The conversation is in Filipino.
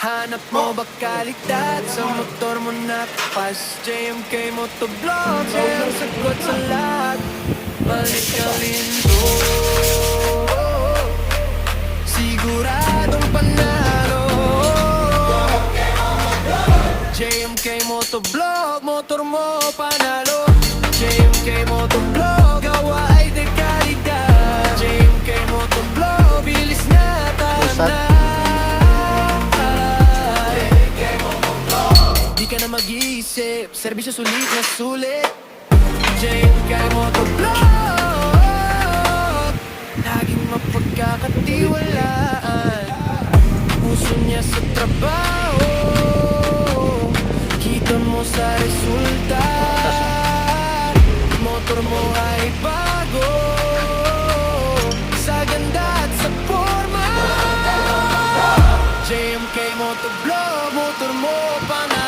Hanap mo ba kaligtat sa motor mo nakapas? JMK Motovlog, siya ang sagot sa lahat. Balik ka lindo, siguradong panalo. JMK Motovlog, motor mo panalo. JMK Motovlog, gawa ay de kalidad. JMK Motovlog, bilis na tanay. Di ka na mag-iisip, serbisyo sulit na sulit. JMK Motovlog, laging mapagkakatiwalaan. Puso niya sa trabaho, kita mo sa resulta. Motor mo ay bago, sa ganda at sa forma. JMK Motovlog, motor mo panalo.